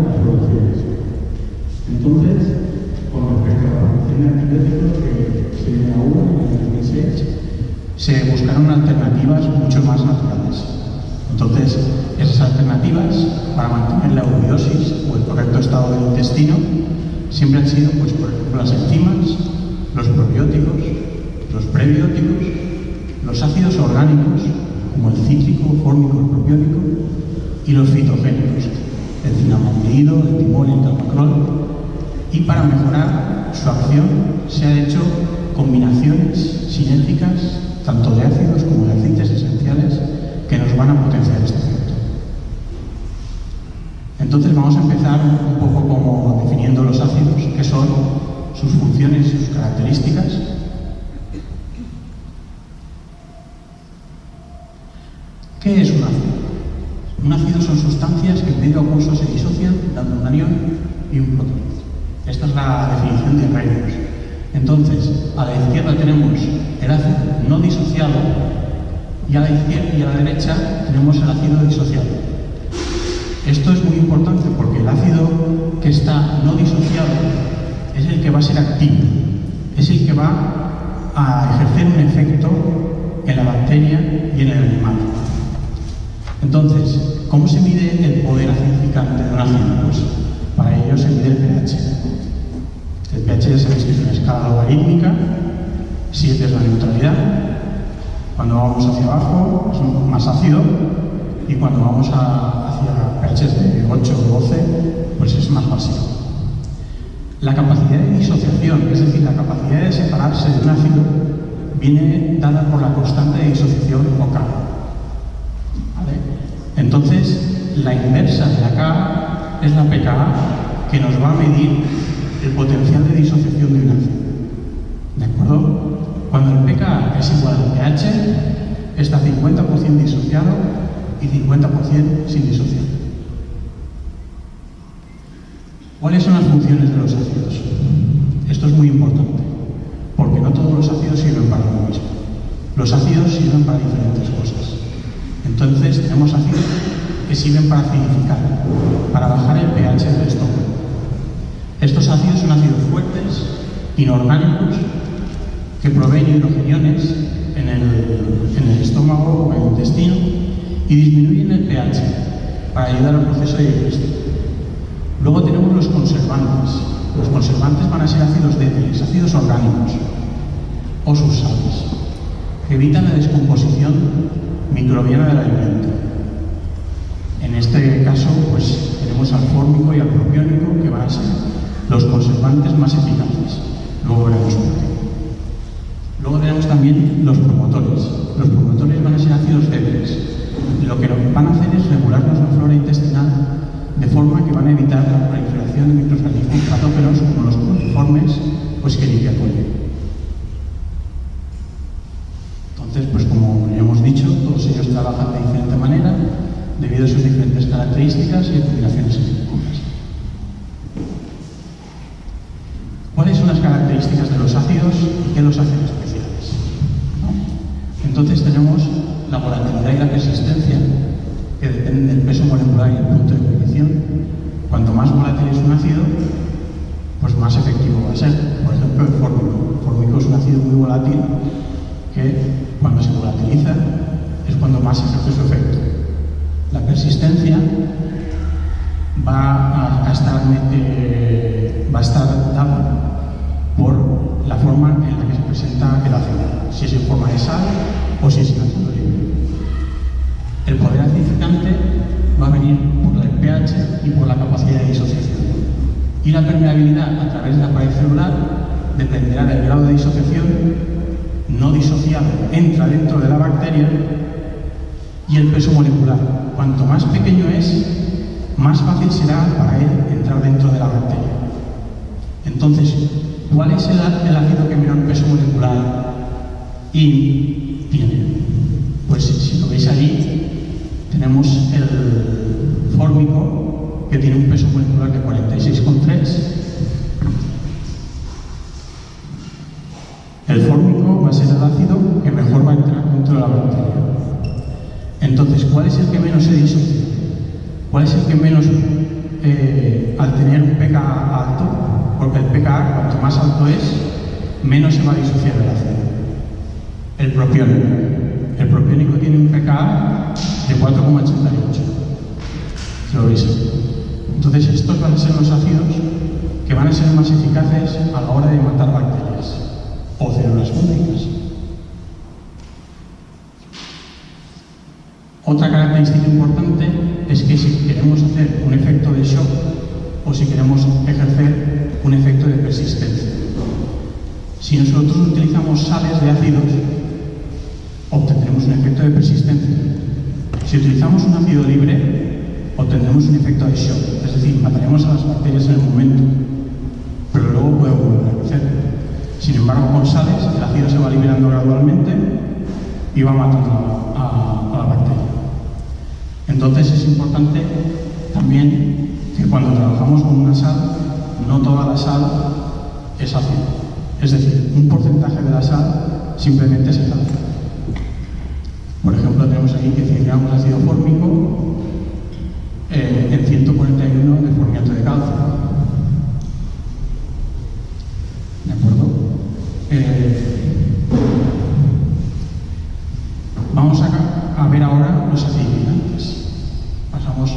las producciones. Entonces, con respecto a la producción de antibióticos que se dio a en el 2006, se buscaron alternativas mucho más naturales. Entonces, esas alternativas para mantener la eubiosis o el correcto estado del intestino siempre han sido, pues, por ejemplo, las enzimas, los probióticos, los prebióticos, los ácidos orgánicos, como el cítrico, fórmico, el propiónico, y los fitogénicos, el cinamaldehído, el timol y el calmacrol. Y para mejorar su acción se han hecho combinaciones sinérgicas tanto de ácidos como de aceites esenciales que nos van a potenciar este efecto. Entonces vamos a empezar un poco como definiendo los ácidos, qué son, sus funciones y sus características. ¿Qué es un ácido? Un ácido son sustancias que en medio acuoso se disocian dando un anión y un protón. Esta es la definición de Reynolds. Entonces, a la izquierda tenemos el ácido no disociado y a la izquierda y a la derecha tenemos el ácido disociado. Esto es muy importante porque el ácido que está no disociado es el que va a ser activo, es el que va a ejercer un efecto en la bacteria y en el animal. Entonces, ¿cómo se mide el poder acidificante de un ácido? Pues para ello se mide el pH. El pH ya sabéis que es una escala logarítmica, 7 es la neutralidad, cuando vamos hacia abajo es más ácido y cuando vamos hacia pHs de 8 o 12 pues es más básico. La capacidad de disociación, es decir, la capacidad de separarse de un ácido, viene dada por la constante de disociación o K. ¿Vale? Entonces, la inversa de la K es la pKa, que nos va a medir el potencial de disociación de un ácido. ¿De acuerdo? Cuando el pKa es igual al pH, está 50% disociado y 50% sin disociar. ¿Cuáles son las funciones de los ácidos? Esto es muy importante, porque no todos los ácidos sirven para lo mismo. Los ácidos sirven para diferentes cosas. Entonces, tenemos ácidos que sirven para acidificar, para bajar el pH del estómago. Estos ácidos son ácidos fuertes, inorgánicos, que proveen hidrogeniones en el estómago o en el intestino y disminuyen el pH para ayudar al proceso de digestión. Luego tenemos los conservantes. Los conservantes van a ser ácidos débiles, ácidos orgánicos o sus sales, que evitan la descomposición microbiana del alimento. En este caso, pues tenemos al fórmico y al propiónico, que van a ser los conservantes más eficaces. Luego veremos por qué. Luego tenemos también los promotores. Los promotores van a ser ácidos débiles. Lo que van a hacer es regularnos la flora intestinal de forma que van a evitar la proliferación de microorganismos patógenos como los coliformes o Escherichia coli. Entonces, pues como ya hemos dicho, todos ellos trabajan de diferente manera debido a sus diferentes características y combinaciones químicas. ¿Cuáles son las características de los ácidos y qué los hacen especiales? ¿No? Entonces tenemos la volatilidad y la persistencia, que dependen del peso molecular y el punto de ebullición. Cuanto más volátil es un ácido, pues más efectivo va a ser. Por ejemplo, el fórmico. El fórmico es un ácido muy volátil que cuando se volatiliza es cuando más ejerce su efecto. La persistencia va a estar dada por la forma en la que se presenta el ácido, si es en forma de sal o si es en ácido libre. El poder acidificante va a venir por el pH y por la capacidad de disociación. Y la permeabilidad a través de la pared celular dependerá del grado de disociación. No disociado entra dentro de la bacteria y el peso molecular. Cuanto más pequeño es, más fácil será para él entrar dentro de la bacteria. Entonces, ¿cuál es el ácido que menor peso molecular y tiene? Pues si lo veis ahí, tenemos el fórmico, que tiene un peso molecular de 46,3. El fórmico va a ser el ácido que mejor va a entrar dentro de la bacteria. Entonces, ¿cuál es el que menos se disocia? ¿Cuál es el que menos cuanto más alto es, menos se va a disociar el ácido. El propiónico. El propiónico tiene un pKa de 4,88. ¿Lo veis? Entonces, estos van a ser los ácidos que van a ser más eficaces a la hora de matar bacterias o células fúngicas. Otra característica importante es que si queremos hacer un efecto de shock o si queremos ejercer un efecto de persistencia. Si nosotros utilizamos sales de ácidos, obtendremos un efecto de persistencia. Si utilizamos un ácido libre, obtendremos un efecto de shock, es decir, mataremos a las bacterias en el momento, pero luego puede volver a crecer. Sin embargo, con sales, el ácido se va liberando gradualmente y va matando a la bacteria. Entonces es importante también que cuando trabajamos con una sal, no toda la sal es ácida. Es decir, un porcentaje de la sal simplemente es ácido. Por ejemplo, tenemos aquí que 100 gramos de ácido fórmico en 141 de formiato de calcio. ¿De acuerdo? Vamos a ver ahora los acidificantes. Pasamos.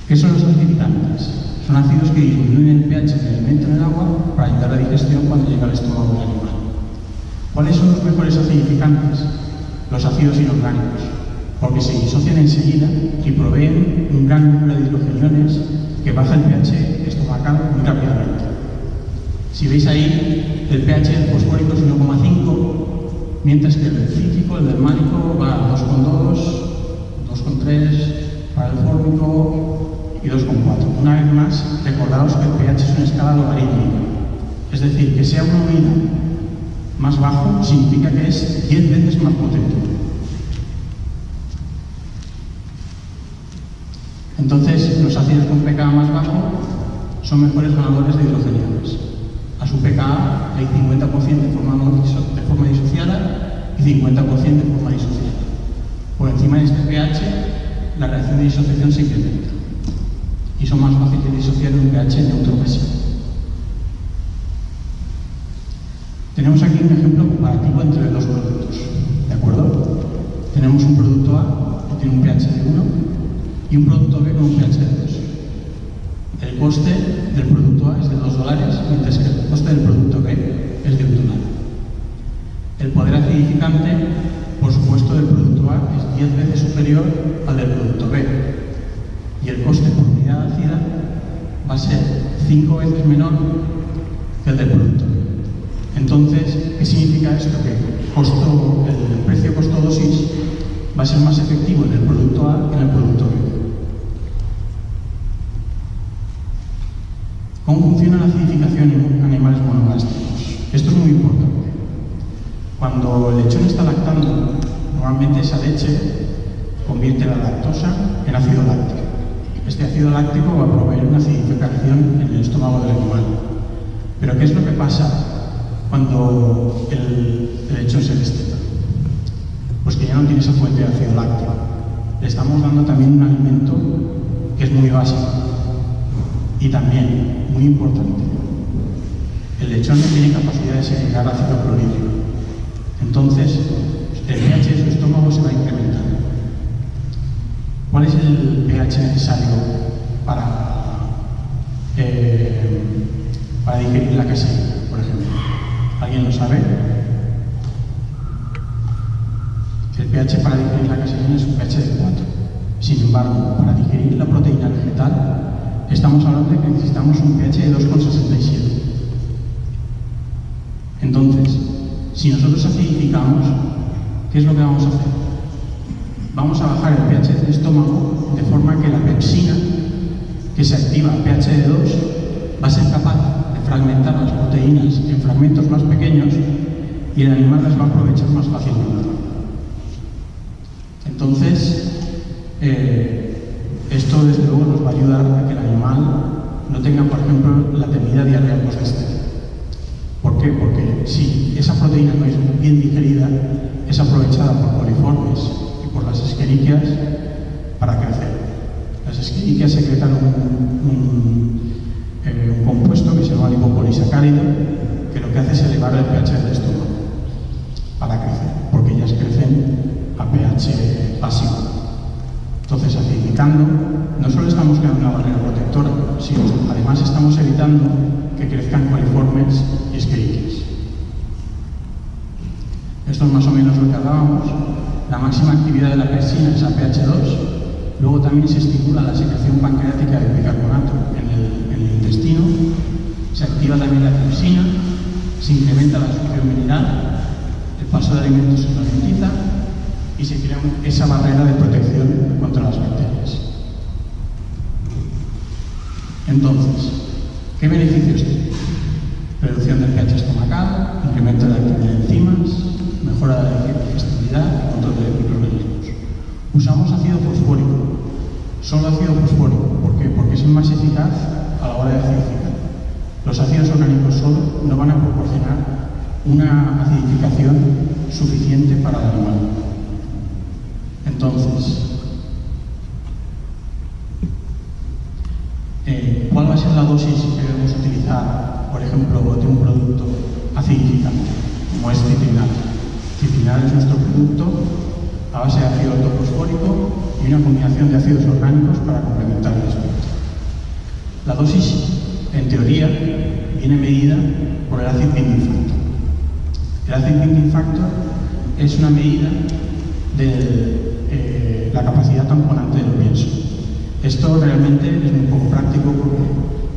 ¿Qué son los acidificantes? Son ácidos que disminuyen el pH del alimento en el agua para ayudar a la digestión cuando llega al estómago del animal. ¿Cuáles son los mejores acidificantes? Los ácidos inorgánicos, porque se disocian enseguida y proveen un gran número de hidrogeniones que baja el pH estomacal muy rápidamente. Si veis ahí, el pH del fosfórico es 1,5, mientras que el del cítrico, el del málico, va a 2,2, 2,3 para el fórmico y 2,4. Una vez más, recordaos que el pH es una escala logarítmica, es decir, que sea una unidad más bajo significa que es 10 veces más potente. Entonces, los ácidos con pKa más bajo son mejores ganadores de hidrogeniones. A su pKa hay 50% de forma disociada y 50% de forma disociada. Por encima de este pH, la reacción de disociación se incrementa y son más fáciles de disociar en un pH neutro básico. Tenemos aquí un ejemplo comparativo entre dos productos, ¿de acuerdo? Tenemos un producto A que tiene un pH de 1 y un producto B con un pH de 2. El coste del producto A es de $2, mientras que el coste del producto B es de $1. El poder acidificante, por supuesto, del producto A es 10 veces superior al del producto B. Y el coste por unidad ácida va a ser 5 veces menor que el del producto B. Entonces, ¿qué significa esto? Que el precio costo-dosis va a ser más efectivo en el producto A que en el producto B. ¿Cómo funciona la acidificación en animales monogástricos? Esto es muy importante. Cuando el lechón está lactando, normalmente esa leche convierte la lactosa en ácido láctico. Este ácido láctico va a proveer una acidificación en el estómago del animal. Pero ¿qué es lo que pasa cuando el lechón se desteta? Pues que ya no tiene esa fuente de ácido láctico. Le estamos dando también un alimento que es muy básico y también muy importante. El lechón no tiene capacidad de segregar ácido clorhídrico. Entonces, el pH de su estómago se va a incrementar. ¿Cuál es el pH necesario para digerir la caseína, por ejemplo? ¿Alguien lo sabe? El pH para digerir la caseína es un pH de 4. Sin embargo, para digerir la proteína vegetal, estamos hablando de que necesitamos un pH de 2,67. Entonces, si nosotros acidificamos, ¿qué es lo que vamos a hacer? Vamos a bajar el pH del estómago de forma que la pepsina, que se activa a pH de 2, va a ser capaz de fragmentar las proteínas en fragmentos más pequeños y el animal las va a aprovechar más fácilmente. Entonces, esto desde luego nos va a ayudar a que el animal no tenga, por ejemplo, la temida diarrea post-estéril. ¿Por qué? Porque si esa proteína no es bien digerida, es aprovechada por coliformes y por las escherichias para crecer. Las escherichias secretan un compuesto que se llama polisacárido que lo que hace es elevar el pH del estómago para crecer, porque ellas crecen a pH básico. Entonces, acidificando, no solo estamos creando una barrera protectora, sino además estamos evitando que crezcan coliformes y escherichias. Esto es más o menos lo que hablábamos. La máxima actividad de la pepsina es a pH 2. Luego también se estimula la secreción pancreática de bicarbonato en el intestino. Se activa también la tripsina. Se incrementa la absorción mineral. El paso de alimentos se ralentiza y se crea esa barrera de protección contra las bacterias. Entonces, ¿qué beneficios tiene? Reducción del pH estomacal, incremento de la actividad de enzimas, mejora de la digestibilidad y control de microorganismos. Usamos ácido fosfórico, solo ácido fosfórico. ¿Por qué? Porque es más eficaz a la hora de acidificar. Los ácidos orgánicos solo no van a proporcionar una acidificación suficiente para el animal. Entonces, ¿cuál va a ser la dosis que debemos utilizar, por ejemplo, de un producto acidificante, como es citrinal? Citrinal es nuestro producto a base de ácido ortofosfórico y una combinación de ácidos orgánicos para complementar el aspecto. La dosis, en teoría, viene medida por el acid binding factor. El acid binding factor es una medida de la capacidad tamponante del pienso. Esto realmente es muy poco práctico porque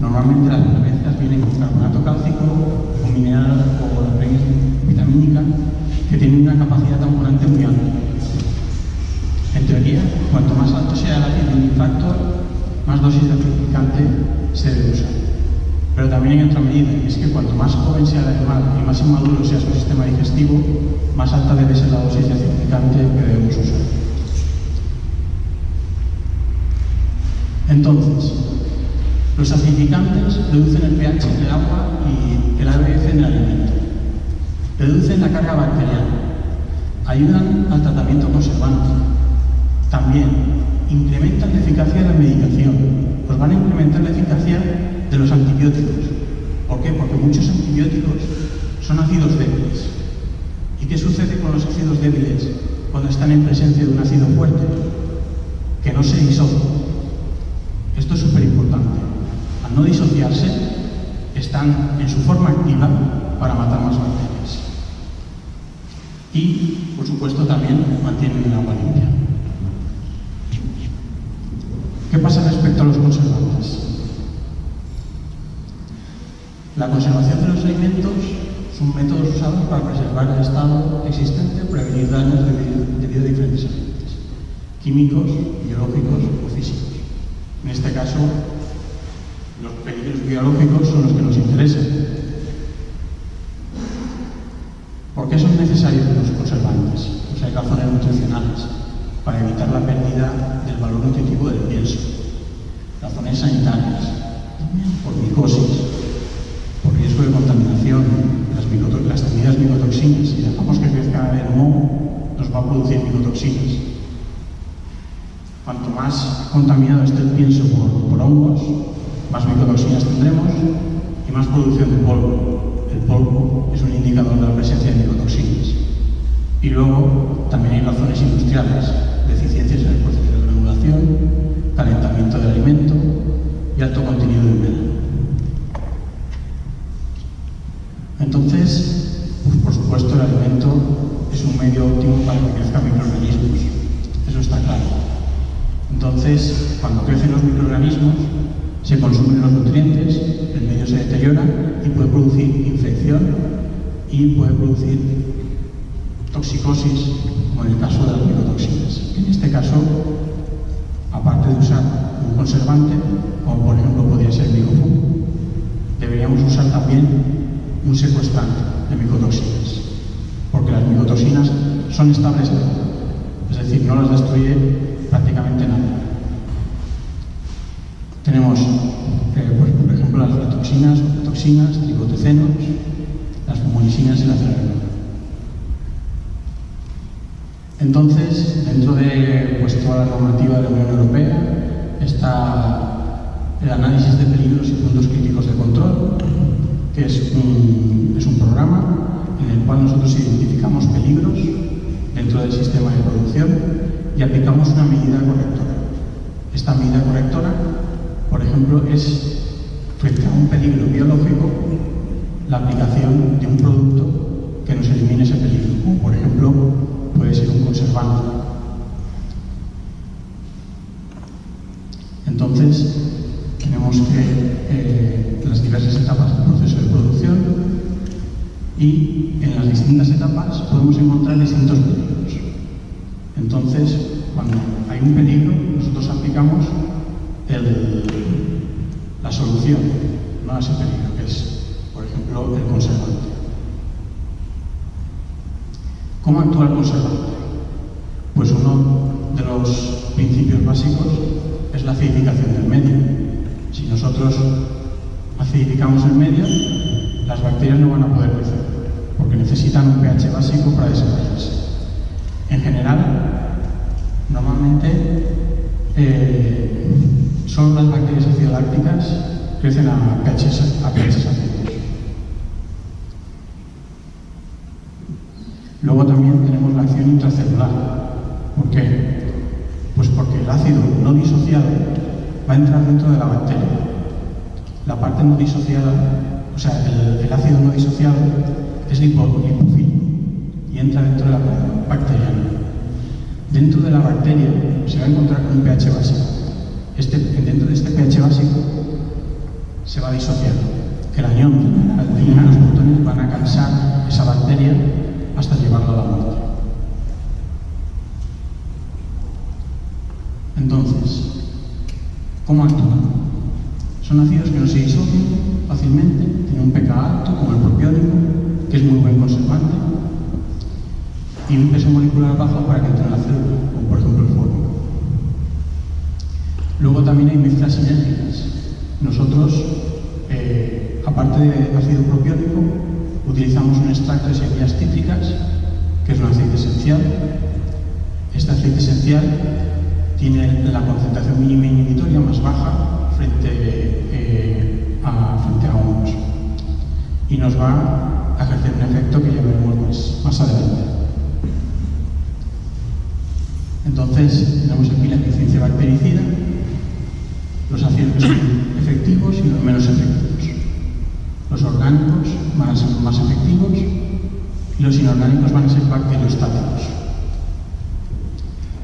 normalmente las prevenciones vienen con carbonato cálcico, con mineral o la premia vitamínica, que tienen una capacidad tamponante muy alta. En teoría, cuanto más alto sea el acid binding factor, más dosis de acidificante se debe usar. Pero también hay otra medida, y es que cuanto más joven sea el animal y más inmaduro sea su sistema digestivo, más alta debe ser la dosis de acidificante que debemos usar. Entonces, los acidificantes reducen el pH del agua y el ABF en el alimento. Reducen la carga bacteriana. Ayudan al tratamiento conservante. También incrementan la eficacia de la medicación. Pues van a incrementar la eficacia de los antibióticos. ¿Por qué? Porque muchos antibióticos son ácidos débiles. ¿Y qué sucede con los ácidos débiles cuando están en presencia de un ácido fuerte? Que no se disocian. Esto es súper importante. Al no disociarse, están en su forma activa para matar más bacterias. Y, por supuesto, también mantienen el agua limpia. ¿Qué pasa respecto a los conservantes? La conservación de los alimentos son métodos usados para preservar el estado existente, prevenir daños debido a diferentes agentes, químicos, biológicos o físicos. En este caso, los peligros biológicos son los que nos interesan. ¿Por qué son necesarios los conservantes? Pues hay razones nutricionales, para evitar la pérdida del valor nutritivo del pienso. Razones sanitarias, por micosis, por riesgo de contaminación, las temidas micotoxinas. Si dejamos que crezca el moho, nos va a producir micotoxinas. Cuanto más contaminado esté el pienso por hongos, más micotoxinas tendremos y más producción de polvo. El polvo es un indicador de la presencia de micotoxinas. Y luego también hay razones industriales, deficiencias en el proceso de granulación, calentamiento del alimento y alto contenido de humedad. Entonces, pues por supuesto, el alimento es un medio óptimo para que crezcan microorganismos. Eso está claro. Entonces, cuando crecen los microorganismos, se consumen los nutrientes, el medio se deteriora y puede producir infección y puede producir toxicosis, como en el caso de las micotoxinas. En este caso, aparte de usar un conservante, como por ejemplo podría ser el micofum, deberíamos usar también un secuestrante de micotoxinas, porque las micotoxinas son estables en el agua, es decir, no las destruye prácticamente nada. Tenemos, pues, por ejemplo, las aflatoxinas, toxinas, tricotecenos, las fumonicinas y la cerebrina. Entonces, dentro de pues, toda la normativa de la Unión Europea está el análisis de peligros y puntos críticos de control, que que es un programa en el cual nosotros identificamos peligros dentro del sistema de producción y aplicamos una medida correctora. Esta medida correctora, por ejemplo, es frente a un peligro biológico, la aplicación de un producto que nos elimine ese peligro, como por ejemplo puede ser un conservante. Entonces, tenemos que las diversas etapas del proceso de producción, y en las distintas etapas podemos encontrar distintos peligros. Entonces, cuando hay un peligro, nosotros aplicamos la solución, no a ese peligro, que es, por ejemplo, el conservante. ¿Cómo actúa el conservante? Pues uno de los principios básicos es la acidificación del medio. Si nosotros acidificamos el medio, las bacterias no van a poder crecer, porque necesitan un pH básico para desarrollarse. En general, normalmente, solo las bacterias acidolácticas crecen a pHs ácidos. Luego también tenemos la acción intracelular. ¿Por qué? Pues porque el ácido no disociado va a entrar dentro de la bacteria. La parte no disociada, o sea, el ácido no disociado es lipofílico y entra dentro de la bacteriana. Dentro de la bacteria se va a encontrar con un pH básico. Dentro de este pH básico se va a disociar. El anión y los protones van a cansar esa bacteria hasta llevarla a la muerte. Entonces, ¿cómo actúan? Son ácidos que no se disocian fácilmente, tienen un pK alto, como el propiónico, que es muy buen conservante, y un peso molecular bajo para que entre en la célula, como por ejemplo el fórmico. Luego también hay mezclas sinérgicas. Nosotros, aparte de ácido propiónico, utilizamos un extracto de semillas cítricas, que es un aceite esencial. Este aceite esencial tiene la concentración mínima inhibitoria más baja frente a hongos, y nos va a ejercer un efecto que ya veremos más adelante. Entonces, tenemos aquí la eficiencia bactericida, los ácidos que son efectivos y los menos efectivos, los orgánicos van a ser más efectivos y los inorgánicos van a ser bacteriostáticos.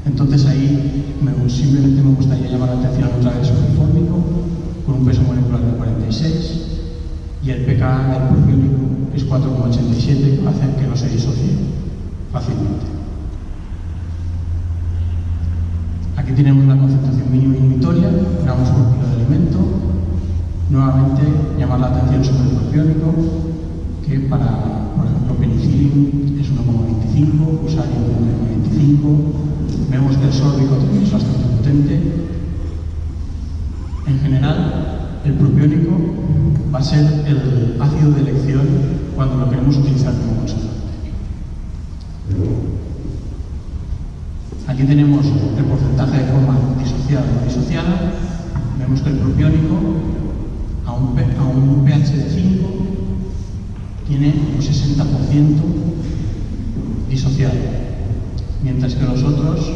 Entonces ahí simplemente me gustaría llamar la atención otra vez sobre el fórmico, con un peso molecular de 46, y el pK del propiónico, que es 4,87, que va a hacer que no se disocie fácilmente. Aquí tenemos la concentración mínima inhibitoria, gramos por kilo de alimento. Nuevamente, llamar la atención sobre el propiónico, que para, por ejemplo, penicillium es 1,25, fusarium 1,25. Vemos que el sórbico también es bastante potente. En general, el propiónico va a ser el ácido de elección cuando lo queremos utilizar como conservante. Aquí tenemos el porcentaje de forma disociada y no disociada. Vemos que el propiónico a un pH de 5 tiene un 60% disociado, mientras que los otros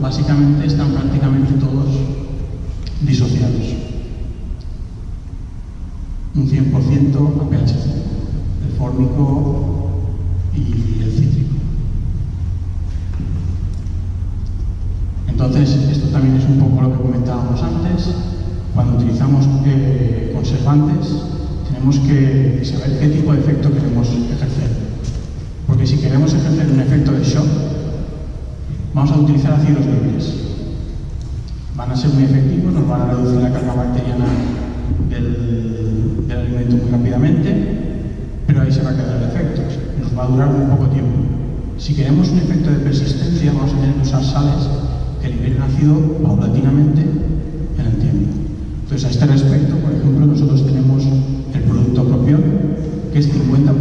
básicamente están prácticamente todos disociados. Un 100% a pH 5, el fórmico y el cítrico. Entonces, esto también es un poco lo que comentábamos antes. Cuando utilizamos conservantes, tenemos que saber qué tipo de efecto queremos ejercer. Porque si queremos ejercer un efecto de shock, vamos a utilizar ácidos libres. Van a ser muy efectivos, nos van a reducir la carga bacteriana del alimento muy rápidamente, pero ahí se va a quedar el efecto, nos va a durar muy poco tiempo. Si queremos un efecto de persistencia, vamos a tener que usar sales que liberen ácido paulatinamente en el tiempo. Entonces, a este respecto, por ejemplo, nosotros tenemos el producto propión, que es 50%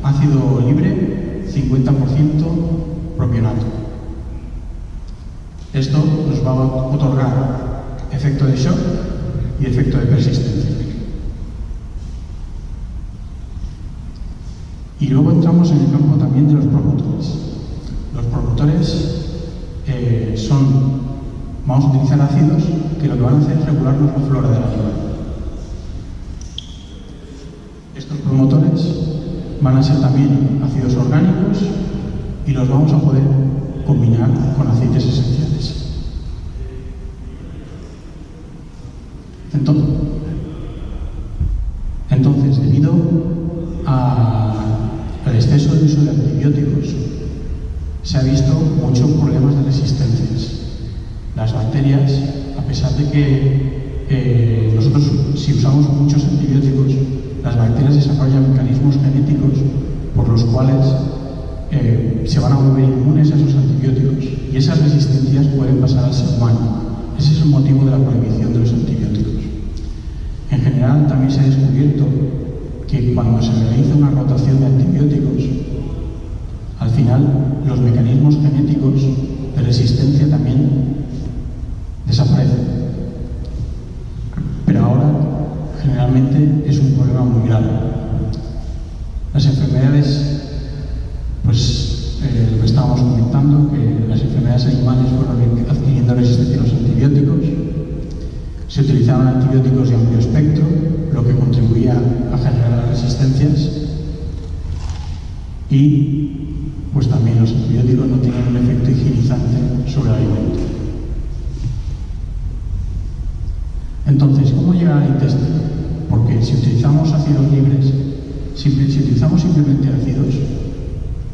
ácido libre, 50% propionato. Esto nos va a otorgar efecto de shock y efecto de persistencia. entramos en el campo también de los promotores. Los promotores vamos a utilizar ácidos que lo que van a hacer es regularnos la flora del animal. Estos promotores van a ser también ácidos orgánicos y los vamos a poder combinar con aceites esenciales. Entonces, debido al exceso de uso de antibióticos, se ha visto muchos problemas de resistencias. Las bacterias, a pesar de que nosotros, si usamos muchos antibióticos, las bacterias desarrollan mecanismos genéticos por los cuales se van a volver inmunes a esos antibióticos, y esas resistencias pueden pasar al ser humano. Ese es el motivo de la prohibición de los antibióticos. En general, también se ha descubierto que cuando se realiza una rotación de antibióticos, al final los mecanismos genéticos de resistencia también desaparecen. Pero ahora, generalmente, es un problema muy grave. Las enfermedades, lo que estábamos comentando, que las enfermedades animales fueron adquiriendo resistencia a los antibióticos. Se utilizaban antibióticos de amplio espectro, lo que contribuía a generar las resistencias. Y pues también los antibióticos no tienen un efecto higienizante sobre el alimento. Entonces, ¿cómo llegar al intestino? Porque si utilizamos ácidos libres, si utilizamos simplemente ácidos,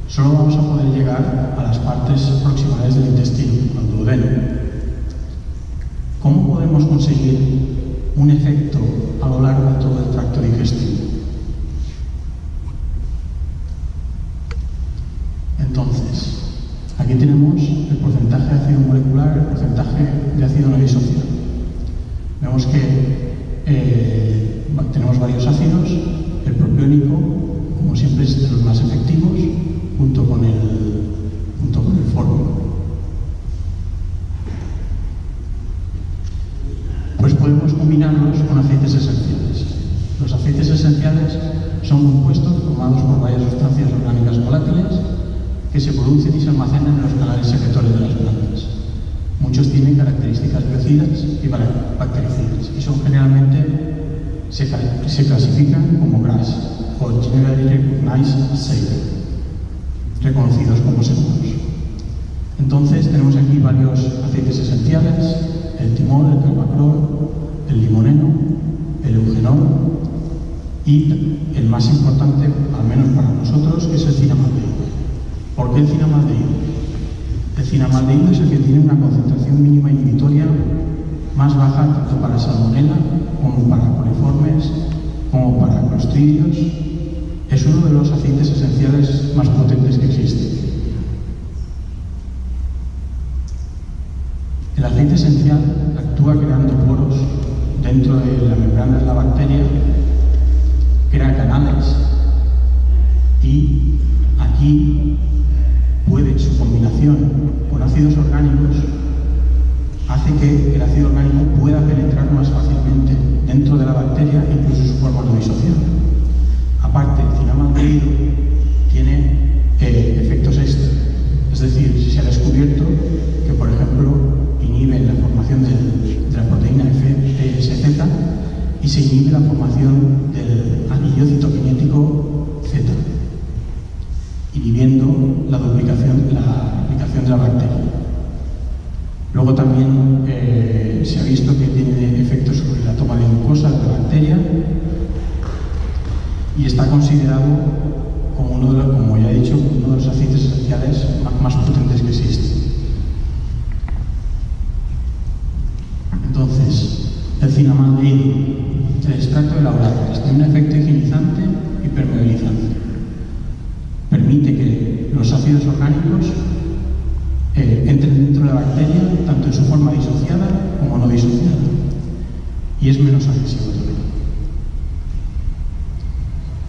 solo vamos a poder llegar a las partes proximales del intestino, al duodeno. ¿Cómo podemos conseguir un efecto a lo largo de todo el tracto digestivo? Entonces, aquí tenemos el porcentaje de ácido molecular, el porcentaje de ácido no disociado. Vemos que tenemos varios ácidos. El propiónico, como siempre, es de los más efectivos, junto con el fórmico. Pues podemos combinarlos con aceites esenciales. Los aceites esenciales son compuestos formados por varias sustancias orgánicas volátiles que se producen y se almacenan en los canales secretores de las plantas. Muchos tienen características biocidas y bactericidas y son generalmente se clasifican como GRAS o Generally Recognized Safe, reconocidos como seguros. Entonces tenemos aquí varios aceites esenciales: el timol, el calmacrol, el limoneno, el eugenol y el más importante, al menos para nosotros, es el cinamaldehído. ¿Por qué el cinamaldehído? El cinamaldehído es el que tiene una concentración mínima inhibitoria más baja tanto para salmonella como para coliformes, como para clostridios. Es uno de los aceites esenciales más potentes que existen. El aceite esencial actúa creando poros dentro de la membrana de la bacteria, crea canales y aquí su combinación con ácidos orgánicos hace que el ácido orgánico pueda penetrar más fácilmente dentro de la bacteria, incluso su forma no disociada. Aparte, el cinamaldehído tiene efectos extra, es decir, se ha descubierto que, por ejemplo, inhibe la formación de la proteína FSZ y se inhibe la formación del anillo citoquinético Z, inhibiendo la duplicación de la bacteria. Luego también se ha visto que tiene efectos sobre la toma de glucosa de la bacteria y está considerado como como ya he dicho, uno de los aceites esenciales más potentes que existen. Entonces, el cinamaldehído, el extracto de laureles, tiene un efecto higienizante y permeabilizante. Permite que los ácidos orgánicos entren dentro de la bacteria, tanto en su forma disociada como no disociada, y es menos agresivo también.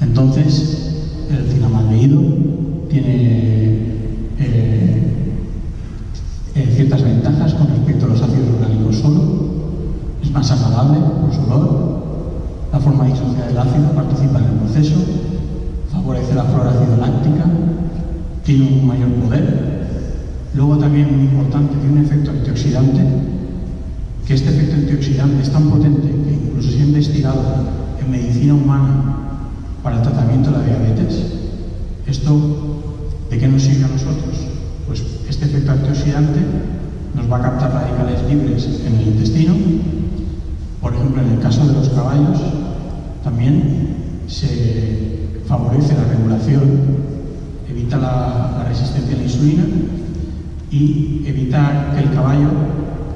Entonces, el cinamaldehído tiene ciertas ventajas con respecto a los ácidos orgánicos solo. Es más agradable por su olor, la forma disociada del ácido participa en el proceso favorece la flora cidoláctica, tiene un mayor poder. Luego también, muy importante, tiene un efecto antioxidante, que este efecto antioxidante es tan potente que incluso se ha investigado en medicina humana para el tratamiento de la diabetes. ¿Esto de qué nos sirve a nosotros? Pues este efecto antioxidante nos va a captar radicales libres en el intestino. Por ejemplo, en el caso de los caballos, también se favorece la regulación, evita la resistencia a la insulina y evita que el caballo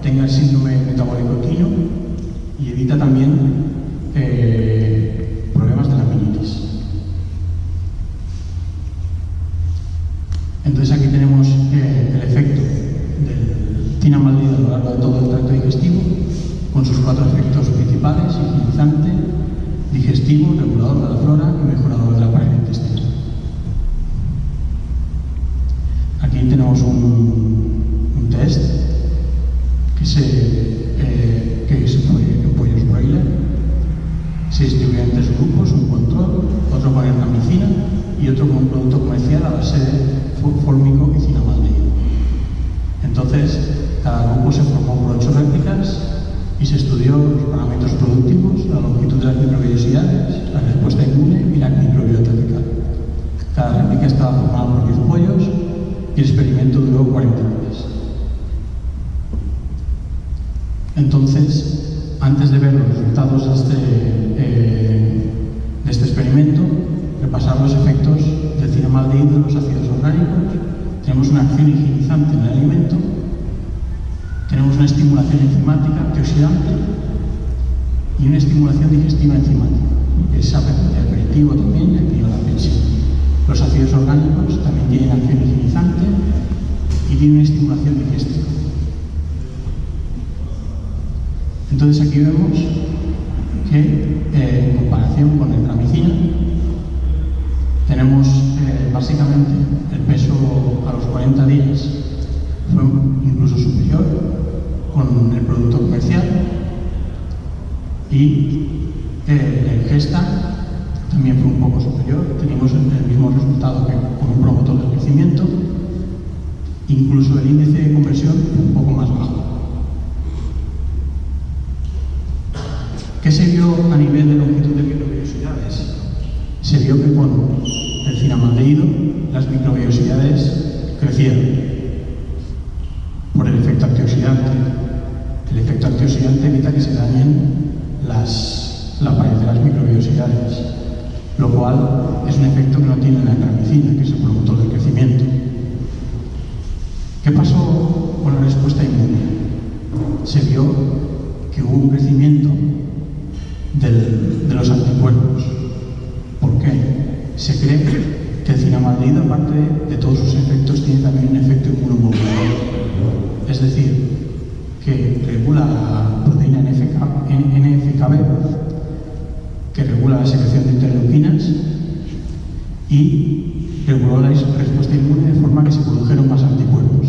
tenga el síndrome metabólico equino y evita también problemas de la laminitis. Entonces aquí tenemos el efecto del cinamaldehído a lo largo de todo el tracto digestivo, con sus 4 efectos principales: higienizante, digestivo, regulador de la flora y mejorador de la pared intestinal. Aquí tenemos un test que se fue en pollos broiler. Se distribuye en 3 grupos: un control, otro con ergamicina y otro con un producto comercial a base de fórmico y cinamaldehído. Entonces, cada grupo se formó por 8 réplicas y se estudió los parámetros productivos, la longitud de las microvellosidades, la respuesta inmune y la microbiota fecal. Cada réplica estaba formada por 10 pollos y el experimento duró 40 días. Entonces, antes de ver los resultados de este experimento, repasar los efectos del cinamaldehído en los ácidos orgánicos. Tenemos una acción higienizante en el alimento, tenemos una estimulación enzimática antioxidante y una estimulación digestiva enzimática, que es aperitivo también y activa la pensión. Los ácidos orgánicos también tienen acción higienizante y tienen una estimulación digestiva. Entonces aquí vemos que en comparación con la ergamicina tenemos básicamente el peso a los 40 días fue incluso superior con el producto comercial y la ingesta también fue un poco superior. Teníamos el mismo resultado que con un promotor del crecimiento. Incluso el índice de conversión fue un poco más bajo. ¿Qué se vio a nivel de longitud de microvellosidades? Se vio que con el cinamaldehído las microvellosidades crecieron por el efecto antioxidante. El efecto antioxidante evita que se dañen la pared de las microvellosidades, lo cual es un efecto que no tiene la ergamicina, que es el promotor del crecimiento. ¿Qué pasó con la respuesta inmune? Se vio que hubo un crecimiento de los anticuerpos. ¿Por qué? Se cree que el cinamaldehído, aparte de todos sus efectos, tiene también un efecto inmunomodulador. Es decir, que regula la proteína NFKB, que regula la secreción de interleuquinas y reguló la respuesta inmune de forma que se produjeron más anticuerpos.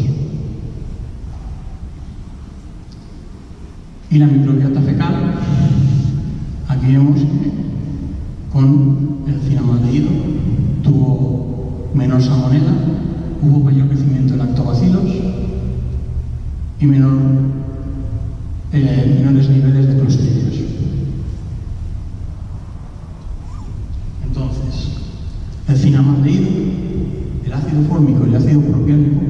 Y la microbiota fecal, aquí vemos que con el cinamaldehído tuvo menor salmonela, hubo mayor crecimiento de lactobacilos y menores niveles de clostridios. Entonces, el cinamaldehído, el ácido fórmico y el ácido propiónico,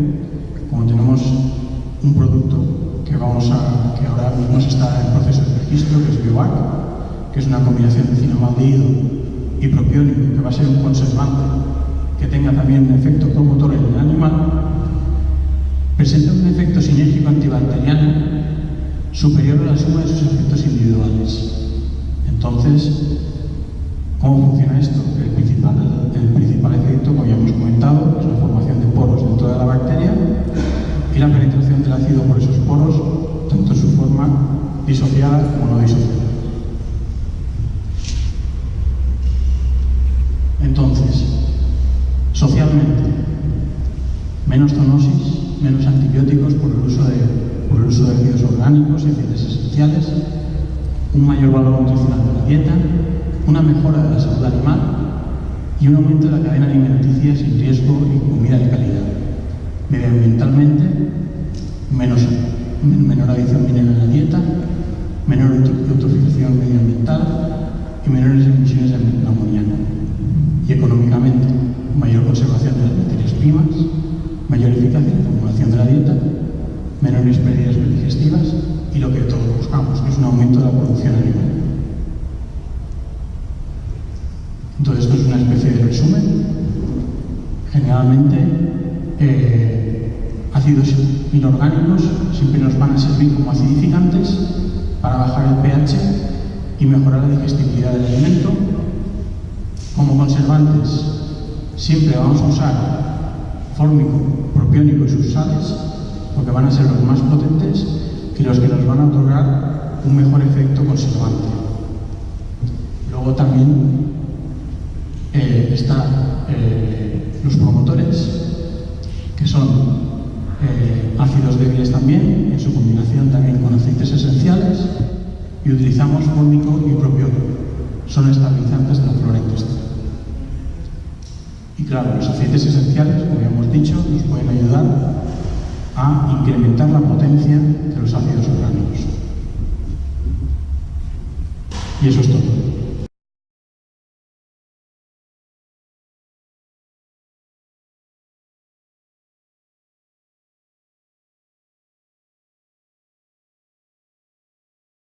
como tenemos un producto que ahora mismo se está en proceso de registro, que es Biovac, que es una combinación de cinamaldehído y propiónico, que va a ser un conservante que tenga también un efecto promotor en el animal, presenta un efecto sinérgico antibacteriano superior a la suma de sus efectos individuales. Entonces, ¿cómo funciona esto? El principal efecto, como ya hemos comentado, es la formación de poros dentro de la bacteria y la penetración del ácido por esos poros, tanto en su forma disociada como no disociada. Entonces, socialmente, menos zoonosis, menos antibióticos por el uso de ácidos orgánicos y aceites esenciales, un mayor valor nutricional de la dieta, una mejora de la salud animal y un aumento de la cadena alimenticia sin riesgo y comida de calidad. Medioambientalmente, menor adición minera en la dieta, menor eutrofización medioambiental y menores emisiones de amoníaco. Y económicamente, mayor conservación de las materias primas, mayor eficacia en la formulación de la dieta, menores pérdidas digestivas y lo que todos buscamos, que es un aumento de la producción animal. Entonces, esto es una especie de resumen. Generalmente, ácidos inorgánicos siempre nos van a servir como acidificantes para bajar el pH y mejorar la digestibilidad del alimento. Como conservantes, siempre vamos a usar fórmico, propiónico y sus sales, porque van a ser los más potentes y los que nos van a otorgar un mejor efecto conservante. Luego también están los promotores, que son ácidos débiles también, en su combinación también con aceites esenciales, y utilizamos fórmico y propiónico. Son estabilizantes de la flora intestinal. Y claro, los aceites esenciales, como ya hemos dicho, nos pueden ayudar a incrementar la potencia de los ácidos orgánicos. Y eso es todo.